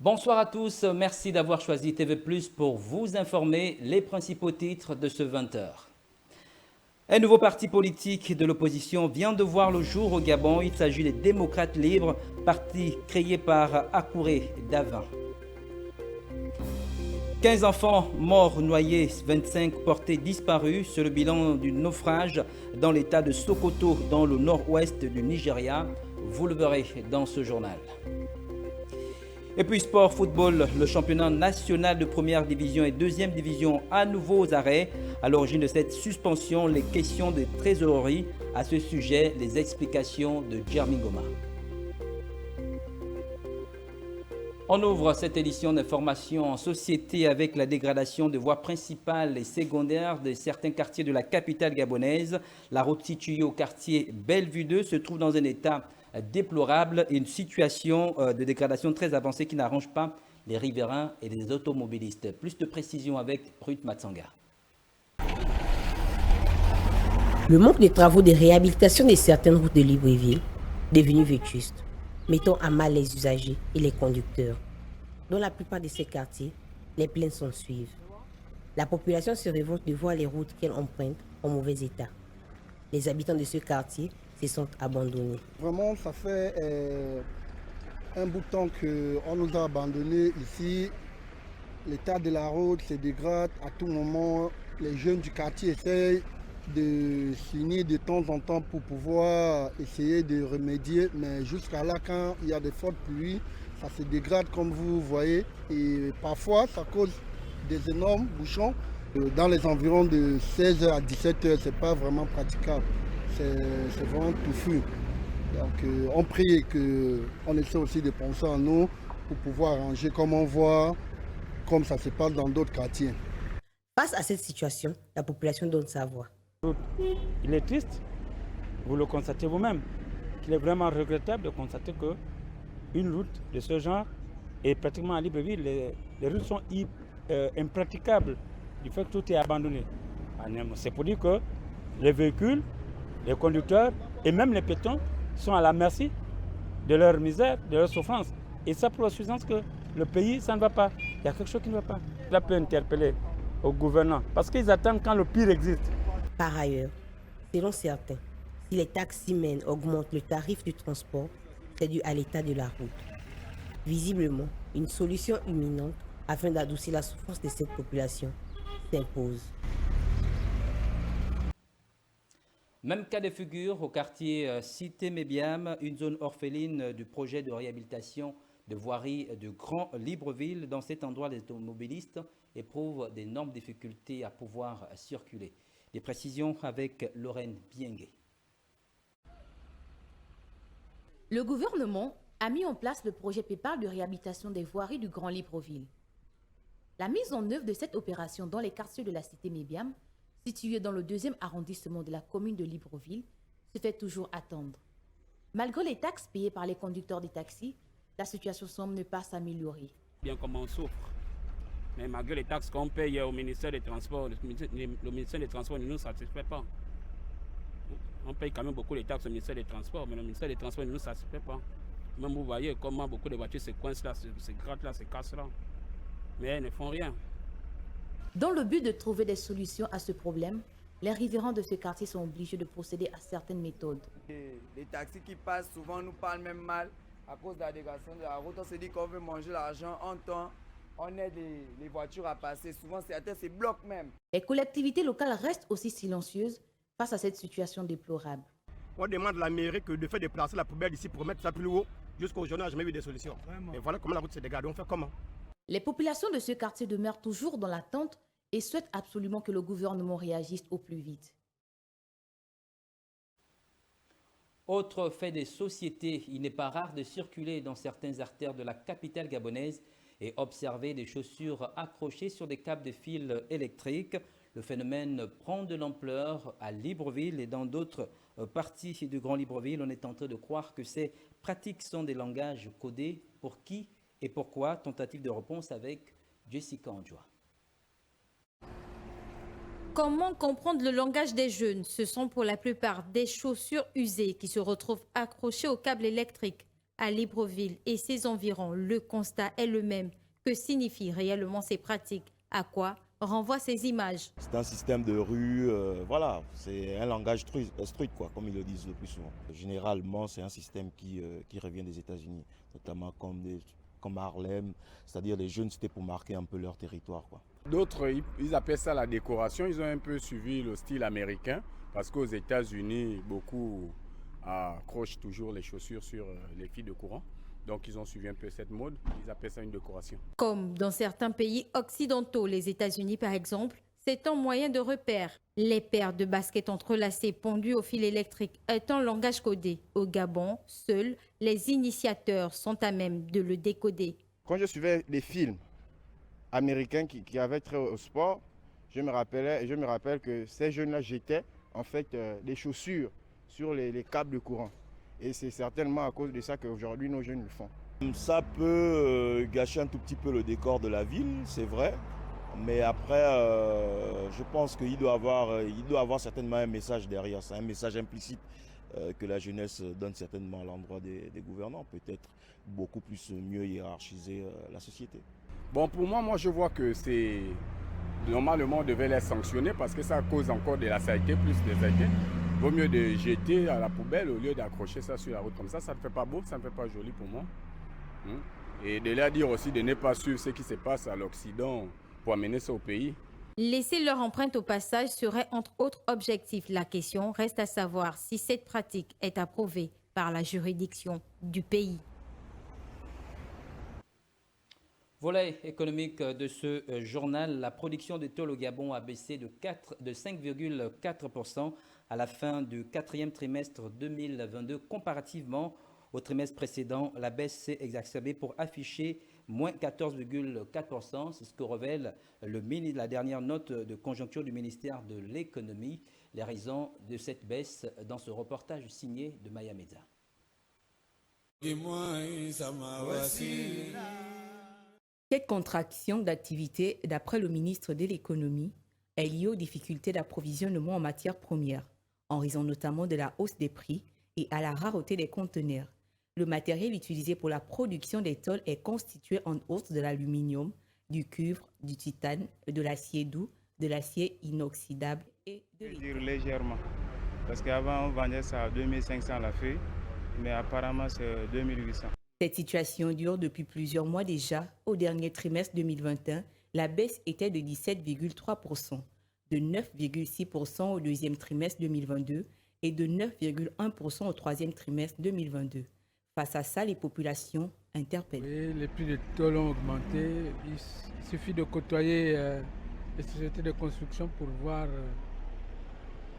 Bonsoir à tous, merci d'avoir choisi TV+ pour vous informer les principaux titres de ce 20h. Un nouveau parti politique de l'opposition vient de voir le jour au Gabon. Il s'agit des Démocrates Libres, parti créé par Akouré Davin. 15 enfants morts noyés, 25 portés disparus. C'est le bilan du naufrage dans l'état de Sokoto, dans le nord-ouest du Nigeria. Vous le verrez dans ce journal. Et puis sport, football, le championnat national de première division et deuxième division à nouveau aux arrêts. À l'origine de cette suspension, les questions de trésorerie. À ce sujet, les explications de Jeremy Goma. On ouvre cette édition d'information en société avec la dégradation de voies principales et secondaires de certains quartiers de la capitale gabonaise. La route située au quartier Bellevue 2 se trouve dans un état déplorable et une situation de dégradation très avancée qui n'arrange pas les riverains et les automobilistes. Plus de précision avec Ruth Matsanga. Le manque de travaux de réhabilitation de certaines routes de Libreville, devenues vétustes, mettant à mal les usagers et les conducteurs. Dans la plupart de ces quartiers, les plaintes s'en suivent. La population se révolte de voir les routes qu'elle emprunte en mauvais état. Les habitants de ce quartier se sentent abandonnés. Vraiment, ça fait un bout de temps qu'on nous a abandonnés ici. L'état de la route se dégrade à tout moment. Les jeunes du quartier essayent de s'unir de temps en temps pour pouvoir essayer de remédier. Mais jusqu'à là, quand il y a de fortes pluies, ça se dégrade comme vous voyez. Et parfois, ça cause des énormes bouchons. Dans les environs de 16h à 17h, ce n'est pas vraiment praticable. C'est vraiment touffu. Donc on prie qu'on essaie aussi de penser à nous pour pouvoir arranger comme on voit, comme ça se passe dans d'autres quartiers. Face à cette situation, la population donne sa voix. Il est triste, vous le constatez vous-même, qu'il est vraiment regrettable de constater qu'une route de ce genre est pratiquement à Libreville. Les routes sont impraticables du fait que tout est abandonné. C'est pour dire que les véhicules, les conducteurs et même les piétons sont à la merci de leur misère, de leur souffrance. Et ça pour la suffisance que le pays, ça ne va pas. Il y a quelque chose qui ne va pas. Cela peut interpeller au gouvernement parce qu'ils attendent quand le pire existe. Par ailleurs, selon certains, si les taximens augmentent le tarif du transport, c'est dû à l'état de la route. Visiblement, une solution imminente afin d'adoucir la souffrance de cette population s'impose. Même cas de figure au quartier Cité Mébiam, une zone orpheline du projet de réhabilitation de voirie de Grand Libreville. Dans cet endroit, les automobilistes éprouvent d'énormes difficultés à pouvoir circuler. Des précisions avec Lorraine Biengué. Le gouvernement a mis en place le projet PEPAR de réhabilitation des voiries du Grand Libreville. La mise en œuvre de cette opération dans les quartiers de la Cité Mébiam, situé dans le 2e arrondissement de la commune de Libreville, se fait toujours attendre. Malgré les taxes payées par les conducteurs des taxis, la situation semble ne pas s'améliorer. Bien comme on souffre, mais malgré les taxes qu'on paye au ministère des Transports, le ministère des Transports ne nous satisfait pas. On paye quand même beaucoup les taxes au ministère des Transports, mais le ministère des Transports ne nous satisfait pas. Même vous voyez comment beaucoup de voitures se coincent là, se grattent là, se cassent là, mais elles ne font rien. Dans le but de trouver des solutions à ce problème, les riverains de ce quartier sont obligés de procéder à certaines méthodes. Les taxis qui passent souvent nous parlent même mal à cause de la dégradation de la route. On se dit qu'on veut manger l'argent en temps, on aide les voitures à passer. Souvent certains se bloquent même. Les collectivités locales restent aussi silencieuses face à cette situation déplorable. On demande à la mairie de faire déplacer la poubelle d'ici pour mettre ça plus haut. Jusqu'aujourd'hui, on n'a jamais eu de solution. Et voilà comment la route se dégrade. On fait comment? Les populations de ce quartier demeurent toujours dans l'attente et souhaitent absolument que le gouvernement réagisse au plus vite. Autre fait des sociétés, il n'est pas rare de circuler dans certaines artères de la capitale gabonaise et observer des chaussures accrochées sur des câbles de fils électriques. Le phénomène prend de l'ampleur à Libreville et dans d'autres parties du Grand Libreville. On est en train de croire que ces pratiques sont des langages codés. Pour qui et pourquoi? Tentative de réponse avec Jessica Andjoa. Comment comprendre le langage des jeunes? Ce sont pour la plupart des chaussures usées qui se retrouvent accrochées au câble électrique À Libreville et ses environs, le constat est le même. Que signifient réellement ces pratiques? À quoi renvoient ces images? C'est un système de rue, voilà, c'est un langage street, quoi, comme ils le disent le plus souvent. Généralement, c'est un système qui revient des États-Unis, notamment comme Harlem, c'est-à-dire les jeunes, c'était pour marquer un peu leur territoire, quoi. D'autres, ils appellent ça la décoration. Ils ont un peu suivi le style américain parce qu'aux États-Unis, beaucoup accrochent toujours les chaussures sur les fils de courant. Donc, ils ont suivi un peu cette mode. Ils appellent ça une décoration. Comme dans certains pays occidentaux, les États-Unis par exemple, c'est un moyen de repère. Les paires de baskets entrelacées pondues au fil électrique est un langage codé. Au Gabon, seuls les initiateurs sont à même de le décoder. Quand je suivais des films américains qui avaient trait au sport, je me rappelle que ces jeunes-là jetaient en fait des chaussures sur les câbles de courant. Et c'est certainement à cause de ça qu'aujourd'hui nos jeunes le font. Ça peut gâcher un tout petit peu le décor de la ville, c'est vrai. Mais après, je pense qu'il doit avoir certainement un message derrière. C'est un message implicite que la jeunesse donne certainement à l'endroit des gouvernants. Peut-être beaucoup plus mieux hiérarchiser la société. Bon, pour moi, je vois que c'est... Normalement, on devait les sanctionner parce que ça cause encore de la saleté, plus de saleté. Vaut mieux de jeter à la poubelle au lieu d'accrocher ça sur la route comme ça. Ça ne fait pas beau, ça ne fait pas joli pour moi. Et de leur dire aussi de ne pas suivre ce qui se passe à l'Occident pour amener ça au pays. Laisser leur empreinte au passage serait entre autres objectifs. La question reste à savoir si cette pratique est approuvée par la juridiction du pays. Volet économique de ce journal, la production de tôle au Gabon a baissé de 5,4% à la fin du quatrième trimestre 2022. Comparativement au trimestre précédent, la baisse s'est exacerbée pour afficher moins 14,4%. C'est ce que révèle la dernière note de conjoncture du ministère de l'économie. Les raisons de cette baisse dans ce reportage signé de Maya Meza. Cette contraction d'activité, d'après le ministre de l'économie, est liée aux difficultés d'approvisionnement en matières premières, en raison notamment de la hausse des prix et à la rareté des conteneurs. Le matériel utilisé pour la production des tôles est constitué en hausse de l'aluminium, du cuivre, du titane, de l'acier doux, de l'acier inoxydable et de l'hélium. Légèrement, parce qu'avant on vendait ça à 2500 la feuille, mais apparemment c'est 2800. Cette situation dure depuis plusieurs mois déjà. Au dernier trimestre 2021, la baisse était de 17,3%, de 9,6% au deuxième trimestre 2022 et de 9,1% au troisième trimestre 2022. Face à ça, les populations interpellent. Oui, les prix de tôle ont augmenté. Il suffit de côtoyer les sociétés de construction pour voir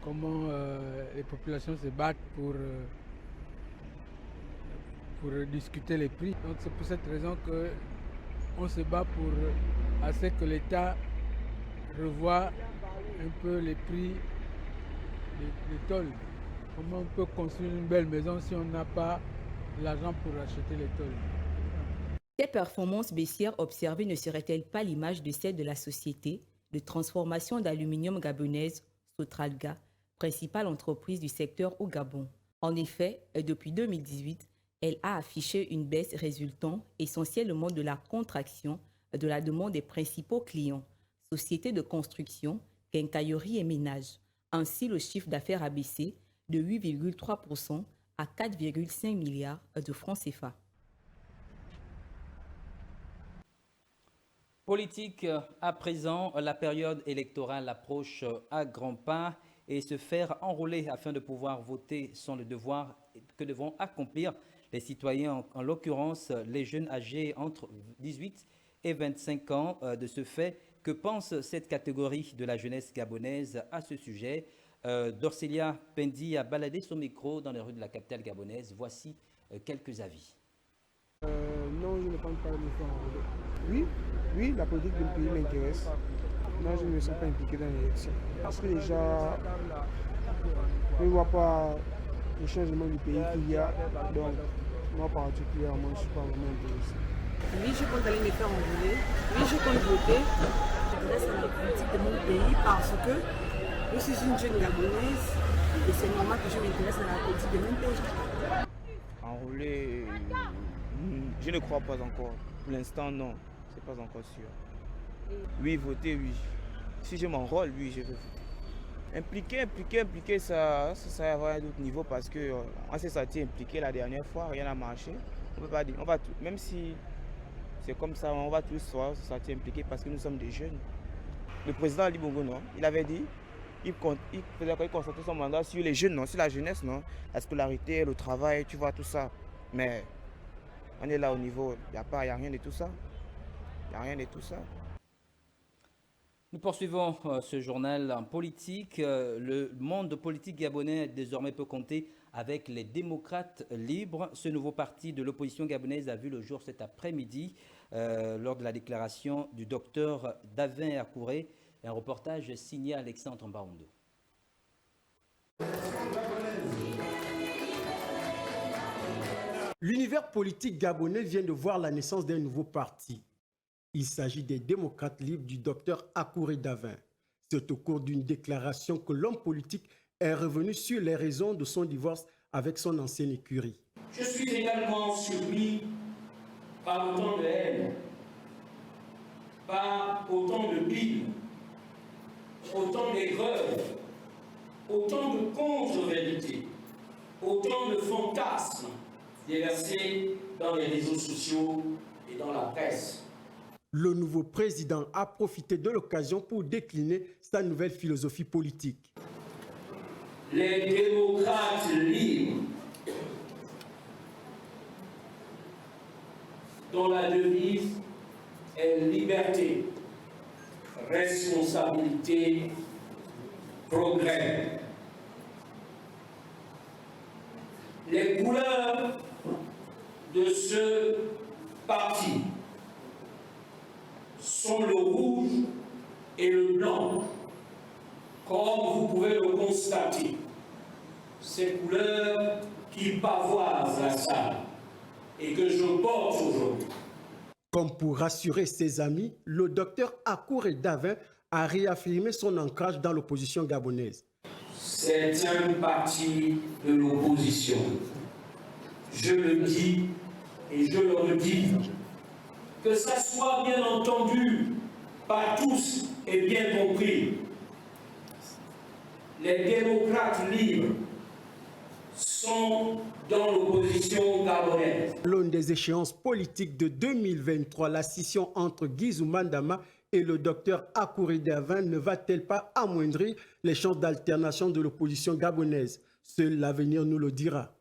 comment les populations se battent pour discuter les prix. Donc c'est pour cette raison qu'on se bat pour assez que l'État revoie un peu les prix des tôles. Comment on peut construire une belle maison si on n'a pas l'argent pour acheter les tôles? Ces performances baissières observées ne seraient-elles pas l'image de celle de la société de transformation d'aluminium gabonaise Sotralga, principale entreprise du secteur au Gabon? En effet, depuis 2018, elle a affiché une baisse résultant essentiellement de la contraction de la demande des principaux clients, sociétés de construction, quincailleries et ménages. Ainsi, le chiffre d'affaires a baissé de 8,3% à 4,5 milliards de francs CFA. Politique à présent, la période électorale approche à grands pas et se faire enrôler afin de pouvoir voter sont le devoir que devront accomplir les citoyens, en l'occurrence les jeunes âgés entre 18 et 25 ans. De ce fait, que pense cette catégorie de la jeunesse gabonaise à ce sujet? Dorcelia Pendi a baladé son micro dans les rues de la capitale gabonaise. Voici quelques avis. Non, je ne pense pas me faire enrôler. Oui, la politique du pays m'intéresse. Non, je ne me sens pas impliqué dans l'élection. Parce que déjà, je ne vois pas le changement du pays qu'il y a. Donc, moi particulièrement, je ne suis pas vraiment intéressé. Oui, je compte aller me faire enrôler. Oui, je compte voter. Je m'intéresse à la politique de mon pays parce que je suis une jeune gabonaise et c'est normal que je m'intéresse à la politique de mon pays. m'enrôler, je ne crois pas encore. Pour l'instant, non. C'est pas encore sûr. Oui, voter, oui. Si je m'enrôle, oui, je vais voter. Impliquer, ça va avoir un autre niveau parce qu'on s'est senti impliqué la dernière fois, rien n'a marché. On peut pas dire, on va tout, même si c'est comme ça, on va tous se sentir impliqués parce que nous sommes des jeunes. Le président Ali Bongo, non, il avait dit, il concentrait son mandat sur les jeunes, non, sur la jeunesse, non, la scolarité, le travail, tu vois, tout ça. Mais on est là au niveau, il n'y a rien de tout ça. Il n'y a rien de tout ça. Nous poursuivons ce journal en politique. Le monde politique gabonais désormais peut compter avec les démocrates libres. Ce nouveau parti de l'opposition gabonaise a vu le jour cet après-midi lors de la déclaration du docteur Davin Akouré. Un reportage signé Alexandre Mbaondo. L'univers politique gabonais vient de voir la naissance d'un nouveau parti. Il s'agit des démocrates libres du docteur Akouré Davin. C'est au cours d'une déclaration que l'homme politique est revenu sur les raisons de son divorce avec son ancienne écurie. Je suis également surpris par autant de haine, par autant de bile, autant d'aigreur, autant de contre-vérité, autant de fantasmes déversés dans les réseaux sociaux et dans la presse. Le nouveau président a profité de l'occasion pour décliner sa nouvelle philosophie politique. Les démocrates libres, dont la devise est liberté, responsabilité, progrès. Les couleurs de ce parti sont le rouge et le blanc, comme vous pouvez le constater. Ces couleurs qui pavoisent la salle et que je porte aujourd'hui. Comme pour rassurer ses amis, le docteur Akouré Davin a réaffirmé son ancrage dans l'opposition gabonaise. C'est un parti de l'opposition. Je le dis et je le redis. Que ça soit bien entendu par tous et bien compris. Les démocrates libres sont dans l'opposition gabonaise. L'une des échéances politiques de 2023, la scission entre Guizou Mandama et le docteur Akouré Davin ne va-t-elle pas amoindrir les chances d'alternation de l'opposition gabonaise? Seul l'avenir nous le dira.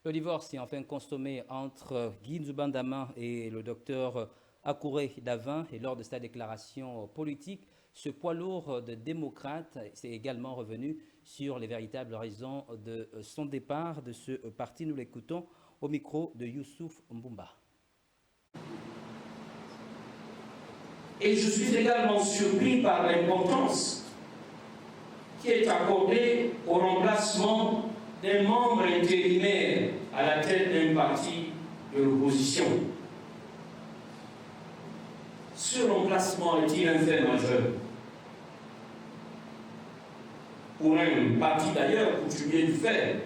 Le divorce est enfin consommé entre Guizou Mandama et le docteur Akouré Davin. Et lors de sa déclaration politique, ce poids lourd de démocrates s'est également revenu sur les véritables raisons de son départ de ce parti. Nous l'écoutons au micro de Youssouf Mbumba. Et je suis également surpris par l'importance qui est accordée au remplacement des membres intérimaires à la tête d'un parti de l'opposition. Ce remplacement est-il un fait majeur? Pour un parti d'ailleurs coutumier du faire?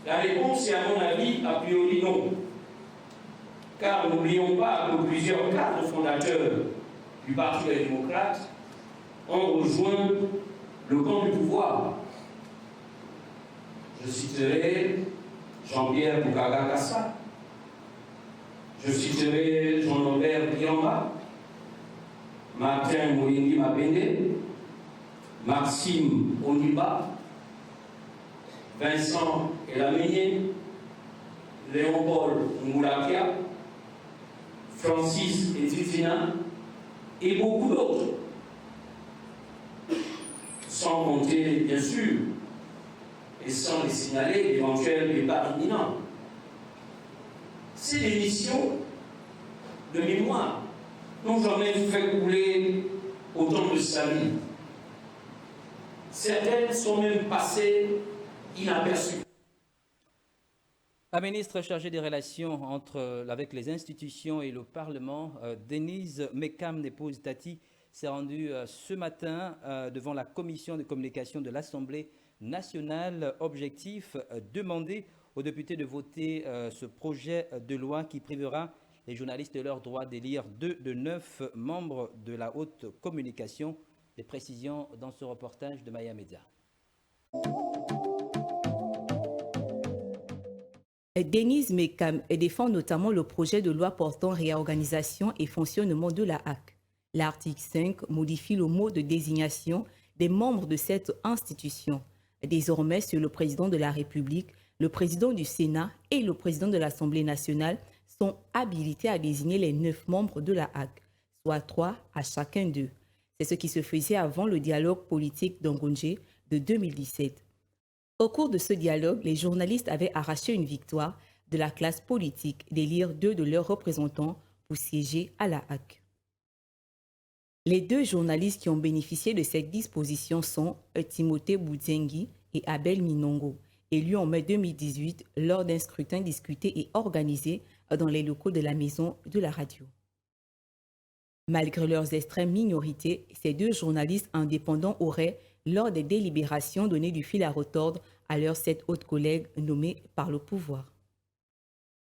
La réponse est à mon avis a priori non. Car n'oublions pas que plusieurs cadres fondateurs du Parti des démocrates ont rejoint le camp du pouvoir. Je citerai Jean-Pierre Bougaga Kassa, je citerai Jean-Norbert Biamba, Martin Moyengi Mabende, Maxime Oniba, Vincent Elamigné, Léopold Moulakia, Francis Etifina et beaucoup d'autres. Sans compter, bien sûr, et sans les signaler d'éventuels départs imminents. Ces démissions de mémoire n'ont jamais fait couler autant de salive. Certaines sont même passées inaperçues. La ministre chargée des relations avec les institutions et le Parlement, Denise Mekam Nepouze Tati, s'est rendue ce matin devant la commission de communication de l'Assemblée national. Objectif, demander aux députés de voter ce projet de loi qui privera les journalistes de leur droit d'élire 2 de 9 membres de la haute communication. Des précisions dans ce reportage de Maya Media. Denise Mekam défend notamment le projet de loi portant réorganisation et fonctionnement de la HAC. L'article 5 modifie le mot de désignation des membres de cette institution. Désormais, c'est le président de la République, le président du Sénat et le président de l'Assemblée nationale sont habilités à désigner les 9 membres de la HAC, soit 3 à chacun d'eux. C'est ce qui se faisait avant le dialogue politique d'Angondje de 2017. Au cours de ce dialogue, les journalistes avaient arraché une victoire de la classe politique d'élire 2 de leurs représentants pour siéger à la HAC. Les 2 journalistes qui ont bénéficié de cette disposition sont Timothée Boudzengi et Abel Minongo, élus en mai 2018 lors d'un scrutin discuté et organisé dans les locaux de la Maison de la Radio. Malgré leurs extrêmes minorités, ces 2 journalistes indépendants auraient, lors des délibérations, donné du fil à retordre à leurs 7 autres collègues nommés par le pouvoir.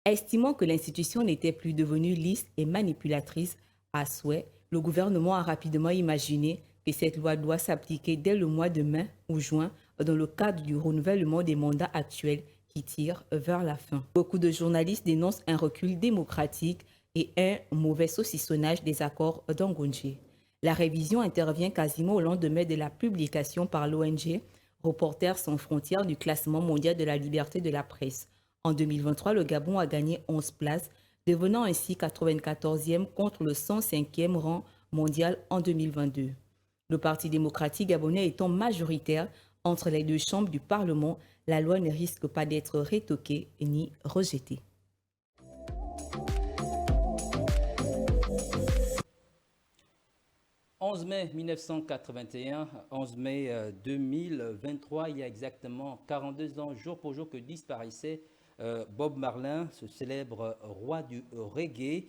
Estimant que l'institution n'était plus devenue lisse et manipulatrice à souhait, le gouvernement a rapidement imaginé que cette loi doit s'appliquer dès le mois de mai ou juin dans le cadre du renouvellement des mandats actuels qui tirent vers la fin. Beaucoup de journalistes dénoncent un recul démocratique et un mauvais saucissonnage des accords d'Angondje. La révision intervient quasiment au lendemain de la publication par l'ONG Reporters sans frontières du classement mondial de la liberté de la presse. En 2023, le Gabon a gagné 11 places, devenant ainsi 94e contre le 105e rang mondial en 2022. Le Parti démocratique gabonais étant majoritaire entre les 2 chambres du Parlement, la loi ne risque pas d'être rétoquée ni rejetée. « 11 mai 1981, 11 mai 2023, il y a exactement 42 ans, jour pour jour, que disparaissait Bob Marley, ce célèbre roi du reggae,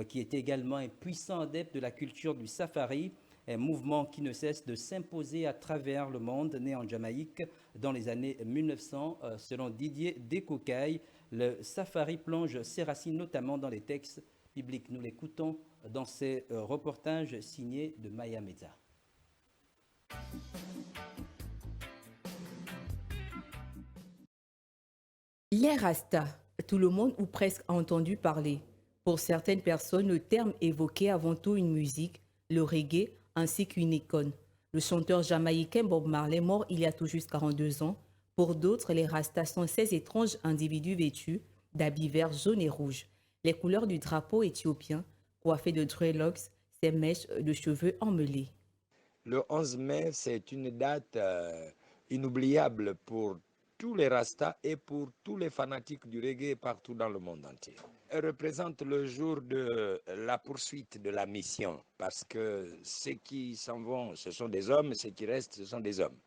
qui était également un puissant adepte de la culture du safari, un mouvement qui ne cesse de s'imposer à travers le monde, né en Jamaïque dans les années 1900. Selon Didier Descocailles, le safari plonge ses racines notamment dans les textes bibliques. Nous l'écoutons dans ces reportages signés de Maya Media. Les Rastas, tout le monde ou presque a entendu parler. Pour certaines personnes, le terme évoquait avant tout une musique, le reggae, ainsi qu'une icône. Le chanteur jamaïcain Bob Marley, mort il y a tout juste 42 ans. Pour d'autres, les Rastas sont ces étranges individus vêtus d'habits verts, jaunes et rouges, les couleurs du drapeau éthiopien, coiffés de dreadlocks, ces mèches de cheveux emmêlés. Le 11 mai, c'est une date inoubliable pour tous les Rastas et pour tous les fanatiques du reggae partout dans le monde entier. Elle représente le jour de la poursuite de la mission, parce que ceux qui s'en vont, ce sont des hommes, ceux qui restent, ce sont des hommes.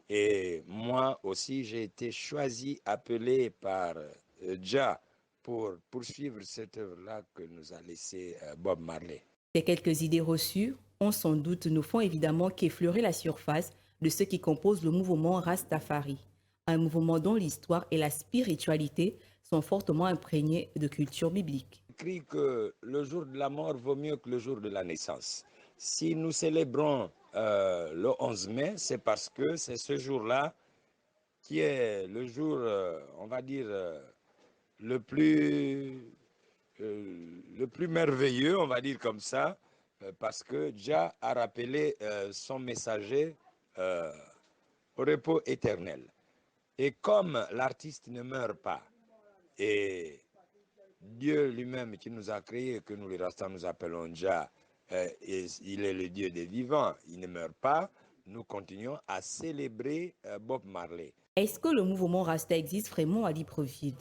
Et moi aussi, j'ai été choisi, appelé par Jah pour poursuivre cette œuvre-là que nous a laissé Bob Marley. Ces quelques idées reçues ont sans doute ne font évidemment qu'effleurer la surface de ce qui compose le mouvement Rastafari, un mouvement dont l'histoire et la spiritualité sont fortement imprégnées de culture biblique. Il écrit que le jour de la mort vaut mieux que le jour de la naissance. Si nous célébrons le 11 mai, c'est parce que c'est ce jour-là qui est le jour, on va dire, le plus merveilleux, on va dire comme ça, parce que Jah a rappelé son messager au repos éternel. Et comme l'artiste ne meurt pas, et Dieu lui-même qui nous a créés, que nous les Rastas nous appelons Jah, il est le Dieu des vivants, il ne meurt pas, nous continuons à célébrer Bob Marley. Est-ce que le mouvement Rasta existe vraiment à Libreville?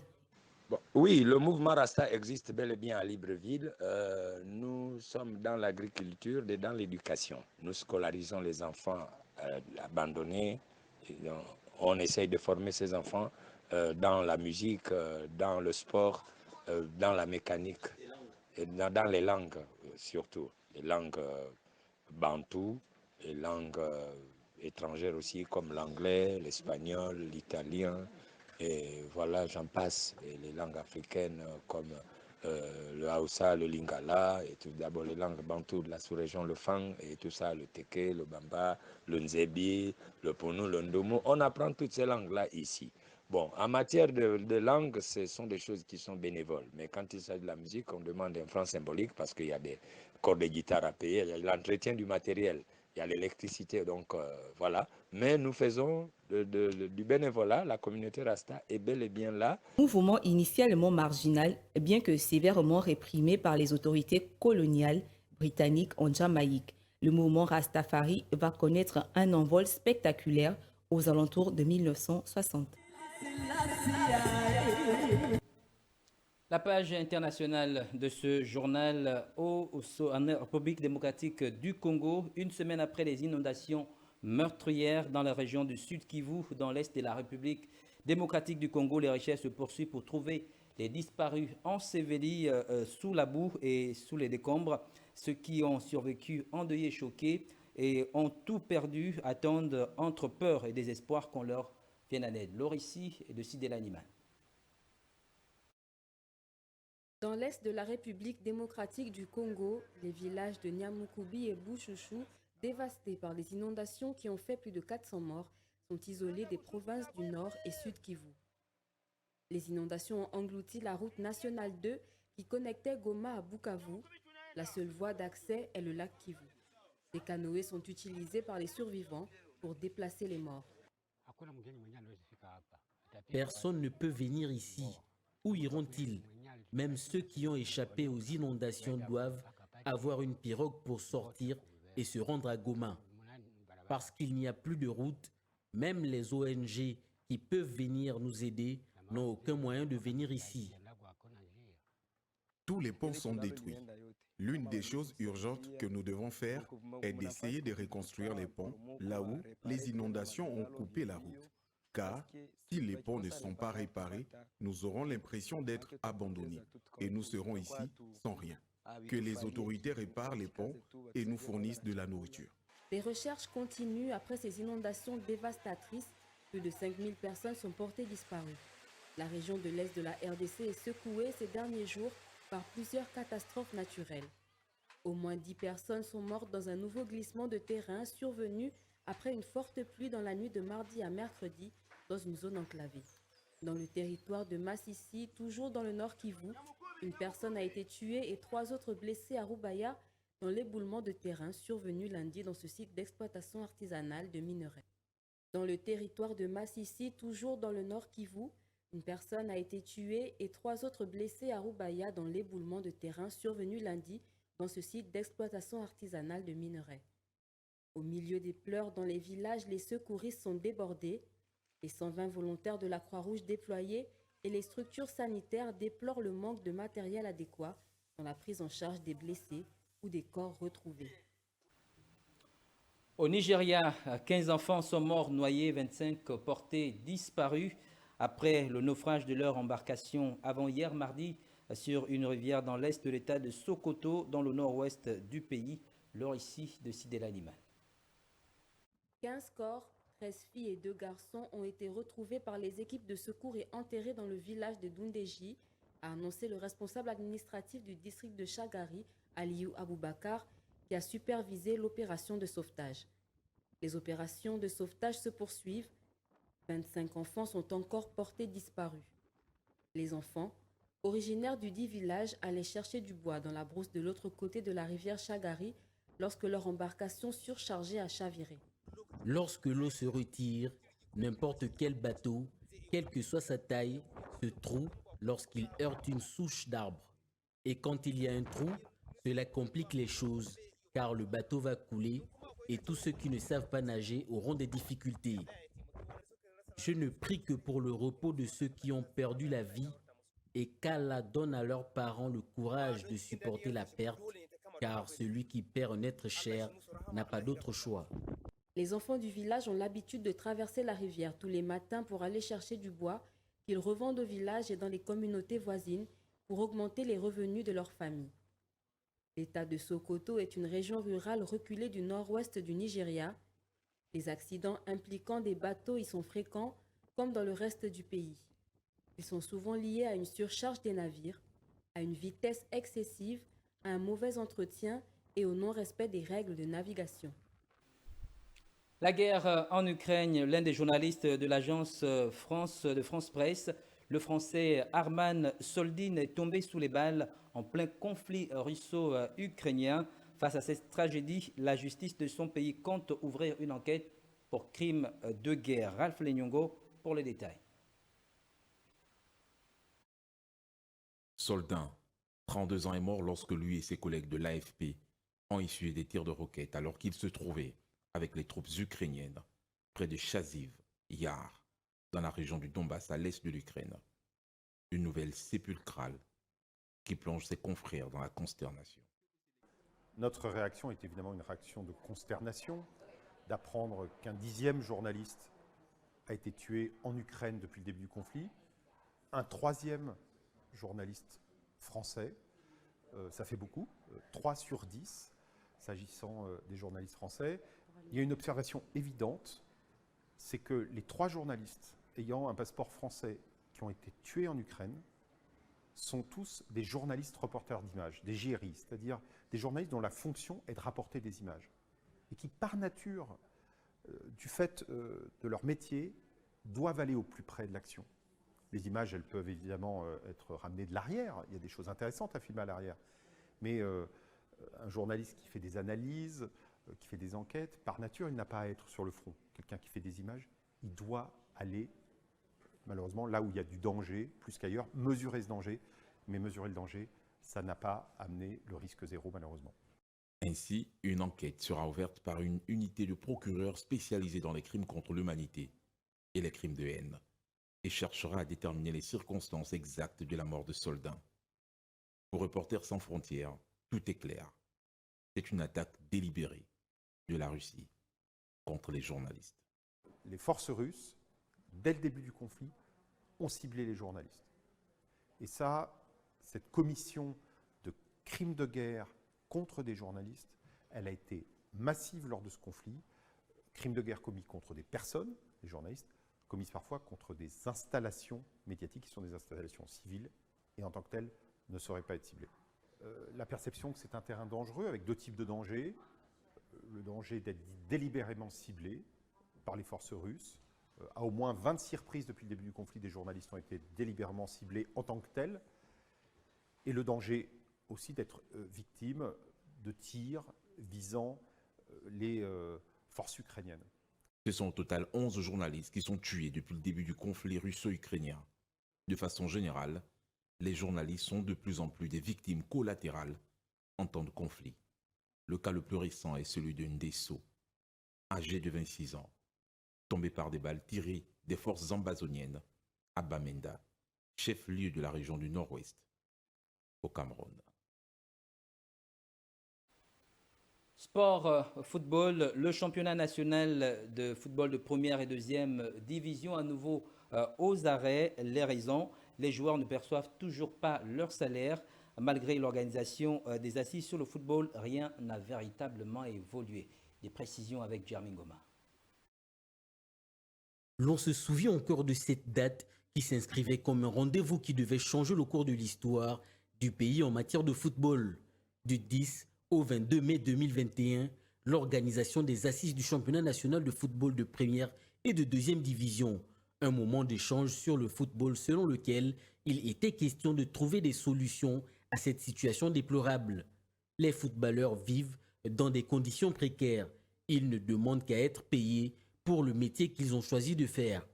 Bon, oui, le mouvement Rasta existe bel et bien à Libreville. Nous sommes dans l'agriculture et dans l'éducation. Nous scolarisons les enfants abandonnés. On essaye de former ces enfants dans la musique, dans le sport, dans la mécanique, et dans les langues surtout. Les langues bantoues, les langues étrangères aussi, comme l'anglais, l'espagnol, l'italien, et voilà, j'en passe. Et les langues africaines comme le Hausa, le Lingala, et tout d'abord les langues bantoues de la sous-région, le Fang, et tout ça, le Teke, le Bamba, le Nzebi, le Ponou, le Ndomo. On apprend toutes ces langues-là ici. Bon, en matière de langue, ce sont des choses qui sont bénévoles. Mais quand il s'agit de la musique, on demande un franc symbolique parce qu'il y a des corps de guitare à payer, il y a l'entretien du matériel, il y a l'électricité, donc voilà. Mais nous faisons du bénévolat, la communauté Rasta est bel et bien là. Mouvement initialement marginal, bien que sévèrement réprimé par les autorités coloniales britanniques en Jamaïque, le mouvement Rastafari va connaître un envol spectaculaire aux alentours de 1960. La page internationale de ce journal en République démocratique du Congo, une semaine après les inondations meurtrières dans la région du Sud Kivu, dans l'est de la République démocratique du Congo, les recherches se poursuivent pour trouver les disparus ensevelis sous la boue et sous les décombres. Ceux qui ont survécu endeuillés, choqués et ont tout perdu attendent entre peur et désespoir qu'on leur vienne en aide. L'Orici et de Sidel Animal. Dans l'est de la République démocratique du Congo, les villages de Nyamukubi et Bouchouchou, dévastés par les inondations qui ont fait plus de 400 morts, sont isolés des provinces du Nord et Sud Kivu. Les inondations ont englouti la route nationale 2 qui connectait Goma à Bukavu. La seule voie d'accès est le lac Kivu. Des canoës sont utilisés par les survivants pour déplacer les morts. Personne ne peut venir ici. Où iront-ils? Même ceux qui ont échappé aux inondations doivent avoir une pirogue pour sortir et se rendre à Goma. Parce qu'il n'y a plus de route, même les ONG qui peuvent venir nous aider n'ont aucun moyen de venir ici. Tous les ponts sont détruits. L'une des choses urgentes que nous devons faire est d'essayer de reconstruire les ponts là où les inondations ont coupé la route. Car si les ponts ne sont pas réparés, nous aurons l'impression d'être abandonnés et nous serons ici sans rien. Que les autorités réparent les ponts et nous fournissent de la nourriture. Les recherches continuent après ces inondations dévastatrices. Plus de 5000 personnes sont portées disparues. La région de l'Est de la RDC est secouée ces derniers jours par plusieurs catastrophes naturelles. Au moins 10 personnes sont mortes dans un nouveau glissement de terrain survenu après une forte pluie dans la nuit de mardi à mercredi dans une zone enclavée. Dans le territoire de Massissi, toujours dans le nord Kivu, une personne a été tuée et 3 autres blessés à Rubaya dans l'éboulement de terrain survenu lundi dans ce site d'exploitation artisanale de minerais. Dans le territoire de Massissi, toujours dans le nord Kivu, une personne a été tuée et 3 autres blessés à Rubaya dans l'éboulement de terrain survenu lundi dans ce site d'exploitation artisanale de minerais. Au milieu des pleurs dans les villages, les secouristes sont débordés. Les 120 volontaires de la Croix-Rouge déployés et les structures sanitaires déplorent le manque de matériel adéquat dans la prise en charge des blessés ou des corps retrouvés. Au Nigeria, 15 enfants sont morts noyés, 25 portés disparus après le naufrage de leur embarcation avant-hier mardi sur une rivière dans l'est de l'état de Sokoto, dans le nord-ouest du pays. L'Orici de Sidel Animal. 15 corps, 13 filles et 2 garçons ont été retrouvés par les équipes de secours et enterrés dans le village de Dundeji, a annoncé le responsable administratif du district de Chagari, Aliou Aboubakar, qui a supervisé l'opération de sauvetage. Les opérations de sauvetage se poursuivent. 25 enfants sont encore portés disparus. Les enfants, originaires du dit village, allaient chercher du bois dans la brousse de l'autre côté de la rivière Chagari lorsque leur embarcation surchargée a chaviré. Lorsque l'eau se retire, n'importe quel bateau, quelle que soit sa taille, se troue lorsqu'il heurte une souche d'arbre. Et quand il y a un trou, cela complique les choses, car le bateau va couler et tous ceux qui ne savent pas nager auront des difficultés. Je ne prie que pour le repos de ceux qui ont perdu la vie et qu'Allah donne à leurs parents le courage de supporter la perte, car celui qui perd un être cher n'a pas d'autre choix. Les enfants du village ont l'habitude de traverser la rivière tous les matins pour aller chercher du bois qu'ils revendent au village et dans les communautés voisines pour augmenter les revenus de leur famille. L'état de Sokoto est une région rurale reculée du nord-ouest du Nigeria. Les accidents impliquant des bateaux y sont fréquents, comme dans le reste du pays. Ils sont souvent liés à une surcharge des navires, à une vitesse excessive, à un mauvais entretien et au non-respect des règles de navigation. La guerre en Ukraine, l'un des journalistes de l'agence France Presse, le français Arman Soldin, est tombé sous les balles en plein conflit russo-ukrainien. Face à cette tragédie, la justice de son pays compte ouvrir une enquête pour crime de guerre. Ralph Lenyongo pour les détails. Soldin, 32 ans, est mort lorsque lui et ses collègues de l'AFP ont essuyé des tirs de roquettes alors qu'ils se trouvaient avec les troupes ukrainiennes près de Chaziv, Yar, dans la région du Donbass à l'est de l'Ukraine. Une nouvelle sépulcrale qui plonge ses confrères dans la consternation. Notre réaction est évidemment une réaction de consternation, d'apprendre qu'un 10e journaliste a été tué en Ukraine depuis le début du conflit, un 3e journaliste français, ça fait beaucoup, 3 sur 10 s'agissant des journalistes français. Il y a une observation évidente, c'est que les 3 journalistes ayant un passeport français qui ont été tués en Ukraine sont tous des journalistes reporters d'images, des JRI, c'est-à-dire des journalistes dont la fonction est de rapporter des images et qui, par nature, du fait de leur métier, doivent aller au plus près de l'action. Les images, elles peuvent évidemment être ramenées de l'arrière. Il y a des choses intéressantes à filmer à l'arrière. Mais un journaliste qui fait des analyses, qui fait des enquêtes, par nature, il n'a pas à être sur le front. Quelqu'un qui fait des images, il doit aller, malheureusement, là où il y a du danger, plus qu'ailleurs, mesurer ce danger. Mais mesurer le danger, ça n'a pas amené le risque zéro, malheureusement. Ainsi, une enquête sera ouverte par une unité de procureurs spécialisée dans les crimes contre l'humanité et les crimes de haine, et cherchera à déterminer les circonstances exactes de la mort de Soldin. Pour Reporters sans frontières, tout est clair. C'est une attaque délibérée de la Russie contre les journalistes. Les forces russes, dès le début du conflit, ont ciblé les journalistes. Et ça, cette commission de crimes de guerre contre des journalistes, elle a été massive lors de ce conflit. Crimes de guerre commis contre des personnes, des journalistes, commises parfois contre des installations médiatiques qui sont des installations civiles et en tant que telles ne sauraient pas être ciblées. La perception que c'est un terrain dangereux avec 2 types de dangers. Le danger d'être délibérément ciblé par les forces russes. À au moins 26 reprises depuis le début du conflit, des journalistes ont été délibérément ciblés en tant que tels. Et le danger aussi d'être victime de tirs visant les forces ukrainiennes. Ce sont au total 11 journalistes qui sont tués depuis le début du conflit russo-ukrainien. De façon générale, les journalistes sont de plus en plus des victimes collatérales en temps de conflit. Le cas le plus récent est celui de Ndesso, âgé de 26 ans, tombé par des balles tirées des forces ambazoniennes à Bamenda, chef-lieu de la région du Nord-Ouest, au Cameroun. Sport, football, le championnat national de football de première et deuxième division à nouveau aux arrêts. Les raisons, les joueurs ne perçoivent toujours pas leur salaire. Malgré l'organisation des assises sur le football, rien n'a véritablement évolué. Des précisions avec Jeremy Goma. L'on se souvient encore de cette date qui s'inscrivait comme un rendez-vous qui devait changer le cours de l'histoire du pays en matière de football. Du 10 au 22 mai 2021, l'organisation des assises du championnat national de football de première et de deuxième division. Un moment d'échange sur le football selon lequel il était question de trouver des solutions à cette situation déplorable. Les footballeurs vivent dans des conditions précaires. Ils ne demandent qu'à être payés pour le métier qu'ils ont choisi de faire.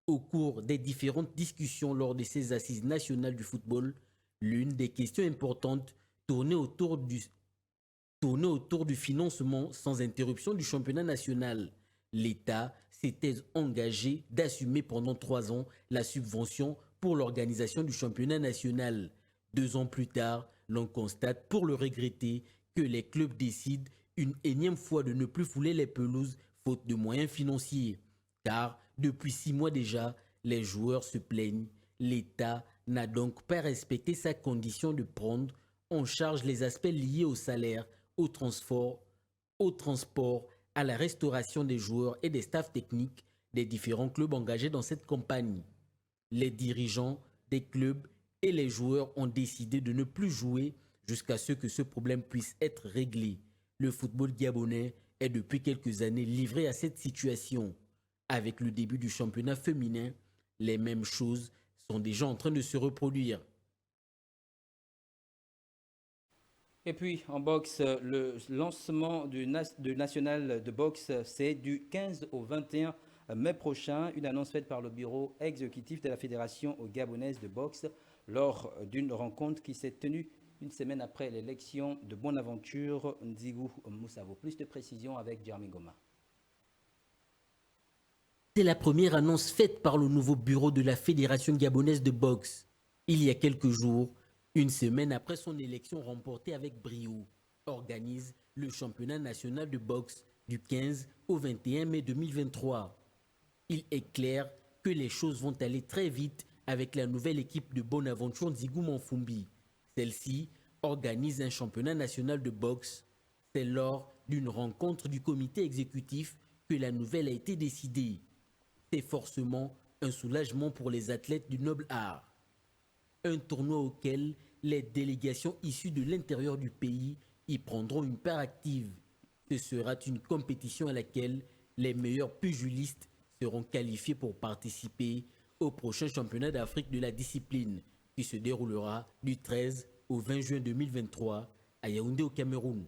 Au cours des différentes discussions lors de ces assises nationales du football, l'une des questions importantes tournait autour du financement sans interruption du championnat national. L'État s'était engagé d'assumer pendant 3 ans la subvention pour l'organisation du championnat national. 2 ans plus tard, l'on constate, pour le regretter, que les clubs décident une énième fois de ne plus fouler les pelouses faute de moyens financiers. Car depuis 6 mois déjà, les joueurs se plaignent. L'État n'a donc pas respecté sa condition de prendre en charge les aspects liés au salaire, au transport, à la restauration des joueurs et des staffs techniques des différents clubs engagés dans cette campagne. Les dirigeants des clubs et les joueurs ont décidé de ne plus jouer jusqu'à ce que ce problème puisse être réglé. Le football gabonais est depuis quelques années livré à cette situation. Avec le début du championnat féminin, les mêmes choses sont déjà en train de se reproduire. Et puis en boxe, le lancement du national de boxe, c'est du 15 au 21 mai prochain. Une annonce faite par le bureau exécutif de la Fédération gabonaise de boxe lors d'une rencontre qui s'est tenue une semaine après l'élection de Bonaventure Nzigou Moussavo. Plus de précisions avec Jeremy Goma. C'est la première annonce faite par le nouveau bureau de la Fédération gabonaise de boxe. Il y a quelques jours, une semaine après son élection remportée avec brio, organise le championnat national de boxe du 15 au 21 mai 2023. Il est clair que les choses vont aller très vite avec la nouvelle équipe de Bonaventure Nzigou Manfumbi. Celle-ci organise un championnat national de boxe. C'est lors d'une rencontre du comité exécutif que la nouvelle a été décidée. C'est forcément un soulagement pour les athlètes du noble art. Un tournoi auquel les délégations issues de l'intérieur du pays y prendront une part active. Ce sera une compétition à laquelle les meilleurs pugilistes seront qualifiés pour participer au prochain championnat d'Afrique de la discipline qui se déroulera du 13 au 20 juin 2023 à Yaoundé au Cameroun.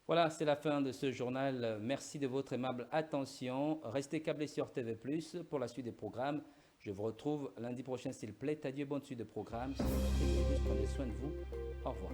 Voilà, c'est la fin de ce journal. Merci de votre aimable attention. Restez câblés sur TV+, pour la suite des programmes. Je vous retrouve lundi prochain s'il plaît. Adieu, bonne suite de programme. Prenez soin de vous. Au revoir.